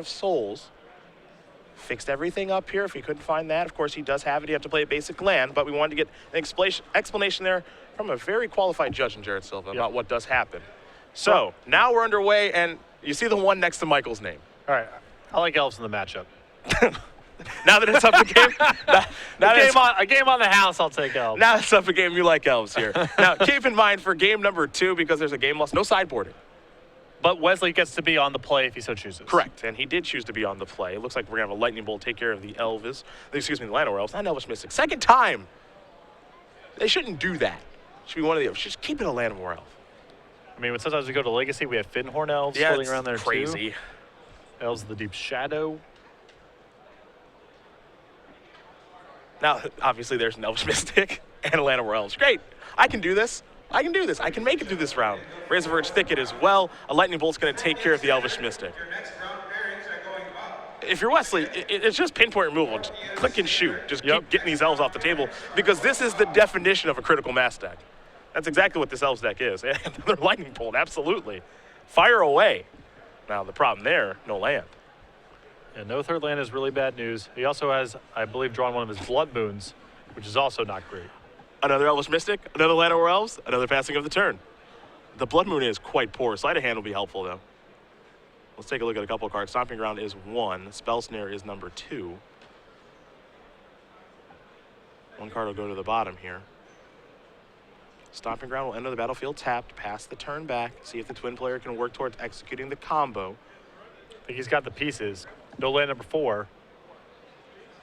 of Souls. Fixed everything up here. If he couldn't find that, of course, he does have it. You have to play a basic land, but we wanted to get an explanation there from a very qualified judge in Jared Silva about what does happen. So now we're underway, and you see the one next to Michael's name. All right. I like elves in the matchup. Now that it's up a game, a game on the house, I'll take elves. Now it's up a game, you like elves here. Now, keep in mind for game number 2, because there's a game loss, no sideboarding. But Wesley gets to be on the play if he so chooses. Correct, and he did choose to be on the play. It looks like we're going to have a lightning bolt take care of the Llanowar Elves, not Elvish Mystic. Second time. They shouldn't do that. It should be one of the elves. Just keep it a Llanowar Elf. I mean, when sometimes we go to Legacy, we have Finhorn Elves floating around there crazy. too. Elves of the Deep Shadow. Now, obviously, there's an Elvish Mystic and a Llanowar Elves. Great. I can do this. I can do this. I can make it through this round. Razorverge Thicket as well. A Lightning Bolt's going to take care of the Elvish Mystic. If you're Wesley, it's just pinpoint removal. Just click and shoot. Just keep getting these elves off the table, because this is the definition of a critical mass deck. That's exactly what this elves deck is. They're Lightning Bolt, absolutely. Fire away. Now, the problem there, no land. And no third land is really bad news. He also has, I believe, drawn one of his Blood Moons, which is also not great. Another Elvish Mystic, another Llanowar Elves, another passing of the turn. The Blood Moon is quite poor. Sleight of Hand will be helpful, though. Let's take a look at a couple of cards. Stomping Ground is 1. Spell Snare is number 2. One card will go to the bottom here. Stomping Ground will enter the battlefield tapped, pass the turn back, see if the twin player can work towards executing the combo. I think he's got the pieces. No land number 4.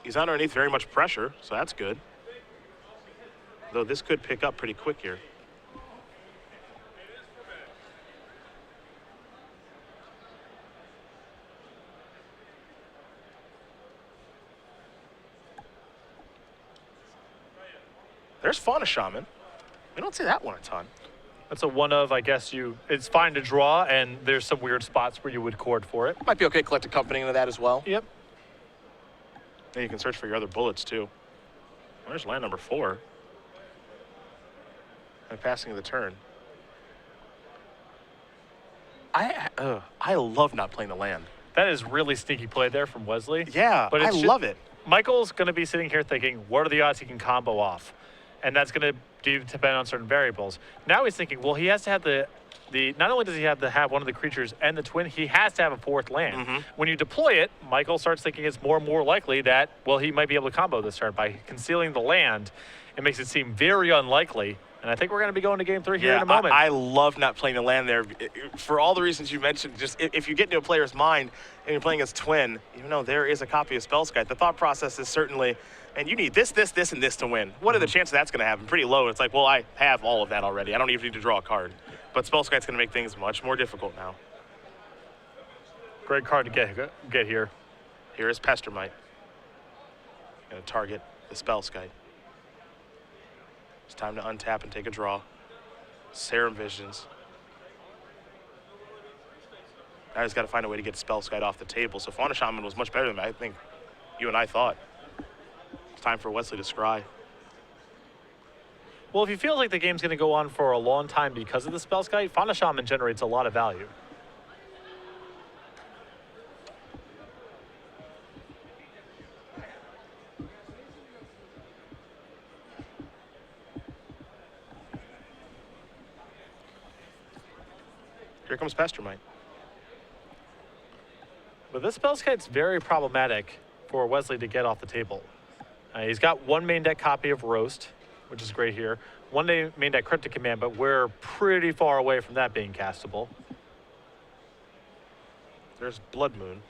He's underneath very much pressure, so that's good. Though this could pick up pretty quick here. There's Fauna Shaman. We don't see that one a ton. That's a one of, I guess it's fine to draw, and there's some weird spots where you would chord for it. Might be okay collect accompanying to that as well. Yep. And you can search for your other bullets too. Where's land number 4? And passing of the turn. I love not playing the land. That is really sneaky play there from Wesley. Yeah, but I love it. Michael's going to be sitting here thinking, what are the odds he can combo off? And that's going to depend on certain variables. Now he's thinking, well, he has to have not only does he have to have one of the creatures and the twin, he has to have a 4th land. When you deploy it, Michael starts thinking it's more and more likely that, well, he might be able to combo this turn. By concealing the land, it makes it seem very unlikely. And I think we're going to be going to game 3 here in a moment. I love not playing the land there for all the reasons you mentioned. Just if you get into a player's mind and you're playing as twin, even though there is a copy of Spellskite, the thought process is certainly, and you need this, this, this, and this to win. What are the chances that's going to happen? Pretty low. It's like, well, I have all of that already. I don't even need to draw a card. But Spellskite's going to make things much more difficult now. Great card to get here. Here is Pestermite. Going to target the Spellskite. It's time to untap and take a draw. Serum Visions. Now he's got to find a way to get Spellskite off the table. So Fauna Shaman was much better than I think you and I thought. It's time for Wesley to scry. Well, if he feels like the game's going to go on for a long time because of the Spellskite, Fauna Shaman generates a lot of value. Here comes Pestermite. But this Spellskite's very problematic for Wesley to get off the table. He's got one main deck copy of Roast, which is great here. One main deck Cryptic Command, but we're pretty far away from that being castable. There's Blood Moon.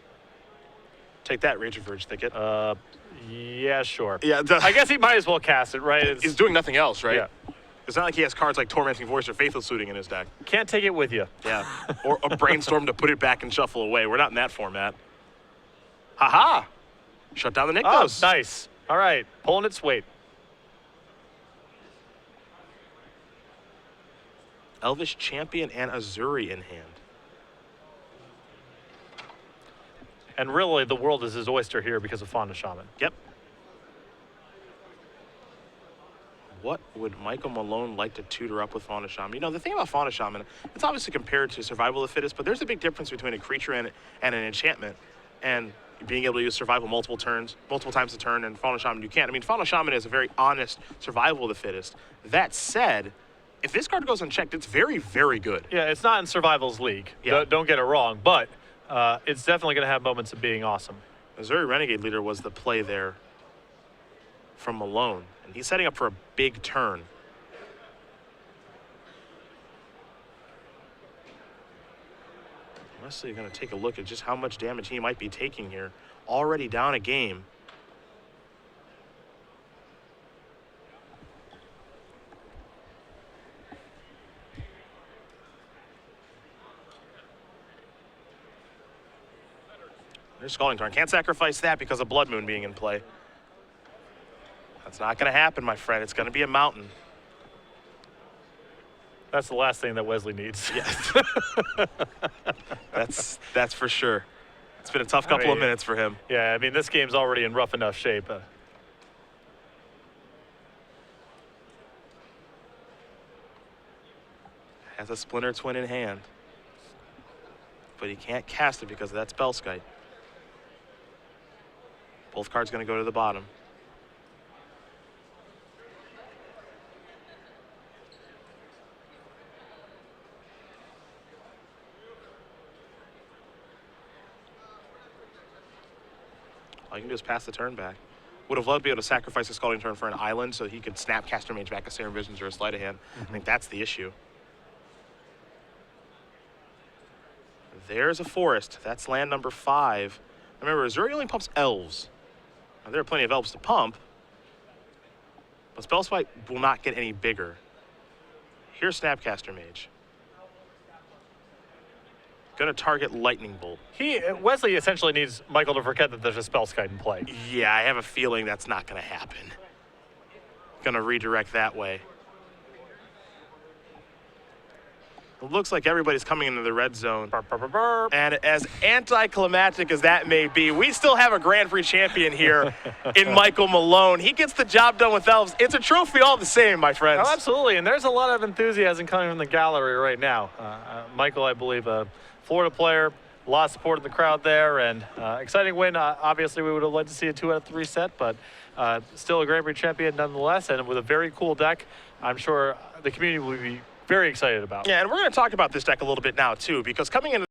Take that, Razorverge Thicket. Yeah, sure. Yeah, I guess he might as well cast it, right? He's doing nothing else, right? Yeah. It's not like he has cards like Tormenting Voice or Faithful Suiting in his deck. Can't take it with you. Yeah. Or a Brainstorm to put it back and shuffle away. We're not in that format. Ha-ha! Shut down the Nykthos. Oh, nice. All right, pulling its weight. Elvish Champion and Azuri in hand. And really, the world is his oyster here because of Fauna Shaman. Yep. What would Michael Malone like to tutor up with Fauna Shaman? You know, the thing about Fauna Shaman, it's obviously compared to Survival of the Fittest, but there's a big difference between a creature and an enchantment. and being able to use survival multiple times a turn, and Final Shaman you can't. I mean, Final Shaman is a very honest survival of the fittest. That said, if this card goes unchecked, it's very, very good. Yeah, it's not in Survival's league. Yeah. Don't get it wrong, but it's definitely going to have moments of being awesome. Missouri Renegade Leader was the play there from Malone, and he's setting up for a big turn. Wesley going to take a look at just how much damage he might be taking here. Already down a game. There's Scalding Tarn. Can't sacrifice that because of Blood Moon being in play. That's not going to happen, my friend. It's going to be a mountain. That's the last thing that Wesley needs. Yes. that's for sure. It's been a tough couple of minutes for him. Yeah, I mean, this game's already in rough enough shape. Has a Splinter Twin in hand. But he can't cast it because of that Spellskite. Both cards going to go to the bottom. All you can do is pass the turn back. Would have loved to be able to sacrifice a Scalding Turn for an island so he could snap Caster Mage back a Serum Visions or a Sleight of Hand. I think that's the issue. There's a forest. That's land number 5. Remember, Missouri only pumps elves. Now, there are plenty of elves to pump, but Spellspite will not get any bigger. Here's Snapcaster Mage. Gonna target Lightning Bolt. Wesley essentially needs Michael to forget that there's a Spellskite in play. Yeah, I have a feeling that's not gonna happen. Gonna redirect that way. It looks like everybody's coming into the red zone. Burp, burp, burp, burp. And as anticlimactic as that may be, we still have a Grand Prix champion here in Michael Malone. He gets the job done with elves. It's a trophy all the same, my friends. Oh, absolutely, and there's a lot of enthusiasm coming from the gallery right now. Michael, I believe, a Florida player, a lot of support in the crowd there, and exciting win. Obviously, we would have liked to see a 2 out of 3 set, but still a Grand Prix champion nonetheless, and with a very cool deck. I'm sure the community will be very excited about. Yeah, and we're going to talk about this deck a little bit now, too, because coming into